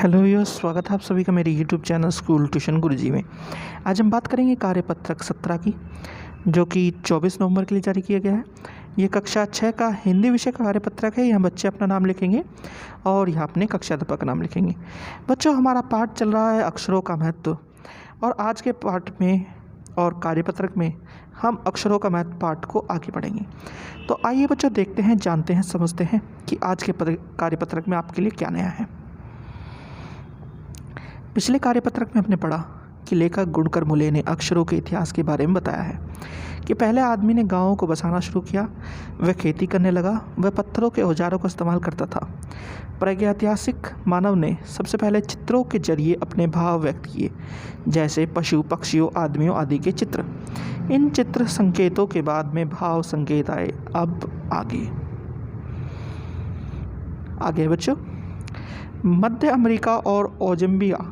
Hello viewers, स्वागत है आप सभी का मेरे यूट्यूब चैनल स्कूल ट्यूशन गुरुजी में। आज हम बात करेंगे कार्यपत्रक 17 की, जो कि 24 नवंबर के लिए जारी किया गया है। ये कक्षा 6 का हिंदी विषय का कार्यपत्रक है। यहाँ बच्चे अपना नाम लिखेंगे और यहाँ अपने कक्षाध्यापक का नाम लिखेंगे। बच्चों, हमारा पाठ चल रहा है अक्षरों का महत्व, और आज के पाठ में और कार्यपत्रक में हम अक्षरों का महत्व पाठ को आगे बढ़ेंगे। तो आइए बच्चों, देखते हैं, जानते हैं, समझते हैं कि आज के कार्यपत्रक में आपके लिए क्या नया है। पिछले कार्यपत्रक में हमने पढ़ा कि लेखक गुणकर मुले ने अक्षरों के इतिहास के बारे में बताया है कि पहले आदमी ने गांवों को बसाना शुरू किया, वह खेती करने लगा, वह पत्थरों के औजारों का इस्तेमाल करता था। प्रागैतिहासिक मानव ने सबसे पहले चित्रों के जरिए अपने भाव व्यक्त किए, जैसे पशु, पक्षियों, आदमियों आदि के चित्र। इन चित्र संकेतों के बाद में भाव संकेत आए। अब आगे बच्चों, मध्य अमेरिका और ओजम्बिया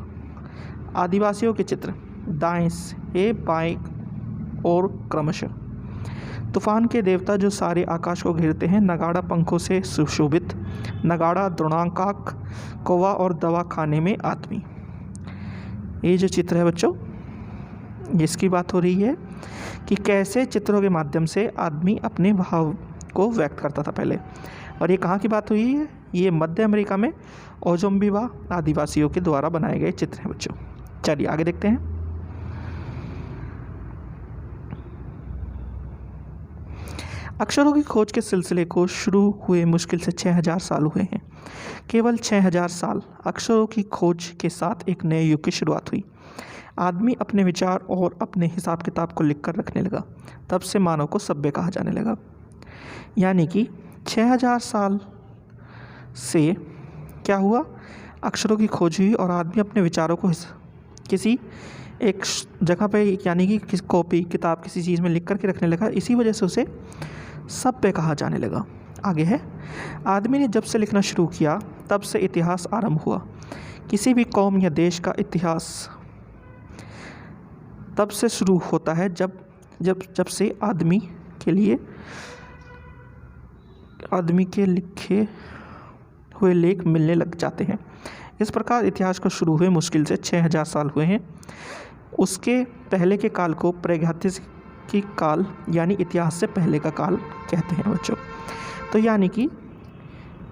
आदिवासियों के चित्र, दाएं से बाएं और क्रमशः। तूफान के देवता जो सारे आकाश को घेरते हैं, नगाड़ा पंखों से सुशोभित, नगाड़ा द्रोणांकाक, कौवा और दवा खाने में आदमी। ये जो चित्र है बच्चों, इसकी बात हो रही है कि कैसे चित्रों के माध्यम से आदमी अपने भाव को व्यक्त करता था पहले। और ये कहाँ की बात हुई है? ये मध्य अमेरिका में ओजम्बिया आदिवासियों के द्वारा बनाए गए चित्र हैं बच्चों। चलिए आगे देखते हैं। अक्षरों की खोज के सिलसिले को शुरू हुए मुश्किल से 6000 साल हुए हैं। केवल 6000 साल अक्षरों की खोज के साथ एक नए युग की शुरुआत हुई। आदमी अपने विचार और अपने हिसाब किताब को लिखकर रखने लगा। तब से मानव को सभ्य कहा जाने लगा। यानी कि 6000 साल से क्या हुआ? अक्षरों की खोज हुई और आदमी अपने विचारों को किसी एक जगह पे, यानी कि किसी कॉपी, किताब, किसी चीज़ में लिख करके रखने लगा। इसी वजह से उसे सभ्य कहा जाने लगा। आगे है, आदमी ने जब से लिखना शुरू किया तब से इतिहास आरंभ हुआ। किसी भी कौम या देश का इतिहास तब से शुरू होता है जब से आदमी के लिखे हुए लेख मिलने लग जाते हैं। इस प्रकार इतिहास को शुरू हुए मुश्किल से 6000 साल हुए हैं। उसके पहले के काल को प्रागैतिहासिक काल यानी इतिहास से पहले का काल कहते हैं बच्चों। तो यानी कि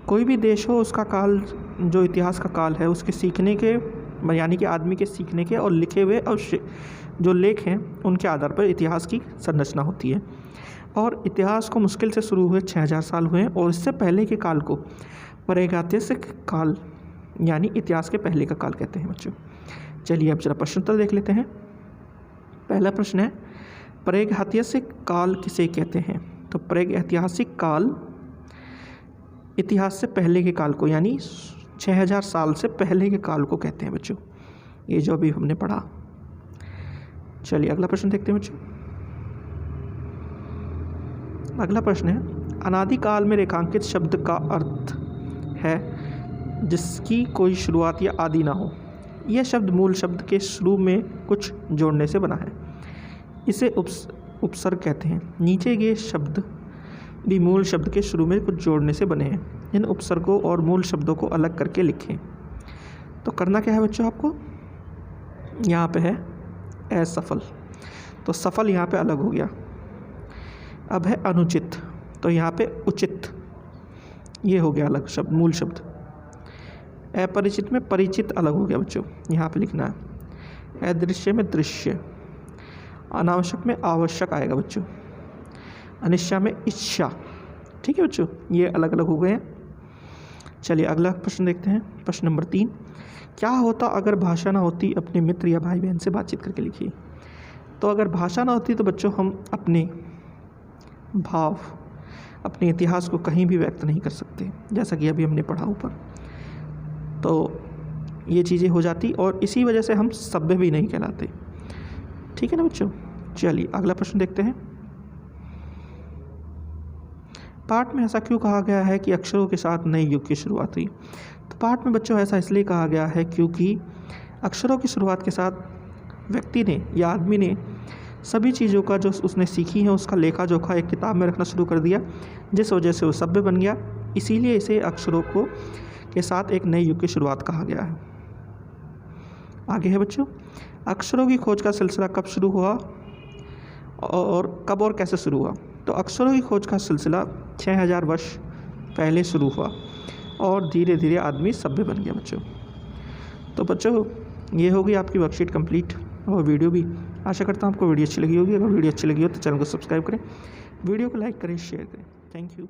कोई भी देश हो, उसका काल जो इतिहास का काल है, उसके सीखने के, यानी कि आदमी के सीखने के और लिखे हुए और जो लेख हैं उनके आधार पर इतिहास की संरचना होती है। और इतिहास को मुश्किल से शुरू हुए 6000 साल हुए हैं, और इससे पहले के काल को प्रागैतिहासिक काल यानी इतिहास के पहले का काल कहते हैं बच्चों। चलिए अब जरा प्रश्नोत्तर देख लेते हैं। पहला प्रश्न है, प्रागैतिहासिक काल किसे कहते हैं? तो प्रागैतिहासिक काल इतिहास से पहले के काल को, यानी 6000 साल से पहले के काल को कहते हैं बच्चों। ये जो अभी हमने पढ़ा। चलिए अगला प्रश्न देखते हैं बच्चों। अगला प्रश्न है, अनादिकाल में रेखांकित शब्द का अर्थ है जिसकी कोई शुरुआत या आदि ना हो। यह शब्द मूल शब्द के शुरू में कुछ जोड़ने से बना है। इसे उपसर्ग कहते हैं। नीचे ये शब्द भी मूल शब्द के शुरू में कुछ जोड़ने से बने हैं। इन उपसर्गों और मूल शब्दों को अलग करके लिखें। तो करना क्या है बच्चों आपको? यहाँ पे है असफल, तो सफल यहाँ पे अलग हो गया। अब है अनुचित, तो यहाँ पे उचित, ये हो गया अलग शब्द, मूल शब्द। अपरिचित में परिचित अलग हो गया बच्चों, यहाँ पे लिखना है। अदृश्य में दृश्य, अनावश्यक में आवश्यक आएगा बच्चों। अनिच्छा में इच्छा। ठीक है बच्चों, ये अलग अलग हो गए हैं। चलिए अगला प्रश्न देखते हैं। प्रश्न नंबर 3, क्या होता अगर भाषा ना होती? अपने मित्र या भाई बहन से बातचीत करके लिखिए। तो अगर भाषा ना होती तो बच्चों हम अपने भाव, अपने इतिहास को कहीं भी व्यक्त नहीं कर सकते, जैसा कि अभी हमने पढ़ा ऊपर। तो ये चीज़ें हो जाती और इसी वजह से हम सभ्य भी नहीं कहलाते। ठीक है ना बच्चों? चलिए अगला प्रश्न देखते हैं। पाठ में ऐसा क्यों कहा गया है कि अक्षरों के साथ नए युग की शुरुआत हुई? तो पाठ में बच्चों ऐसा इसलिए कहा गया है क्योंकि अक्षरों की शुरुआत के साथ व्यक्ति ने या आदमी ने सभी चीज़ों का जो उसने सीखी है उसका लेखा जोखा एक किताब में रखना शुरू कर दिया, जिस वजह से वो सभ्य बन गया। इसीलिए इसे अक्षरों को के साथ एक नए युग की शुरुआत कहा गया है। आगे है बच्चों, अक्षरों की खोज का सिलसिला कब शुरू हुआ और कब और कैसे शुरू हुआ। तो अक्षरों की खोज का सिलसिला 6000 वर्ष पहले शुरू हुआ और धीरे धीरे आदमी सभ्य बन गया बच्चों। तो बच्चों ये होगी आपकी वर्कशीट कंप्लीट और वीडियो भी। आशा करता हूँ आपको वीडियो अच्छी लगी होगी। अगर वीडियो अच्छी लगी हो तो चैनल को सब्सक्राइब करें, वीडियो को लाइक करें, शेयर करें। Thank you.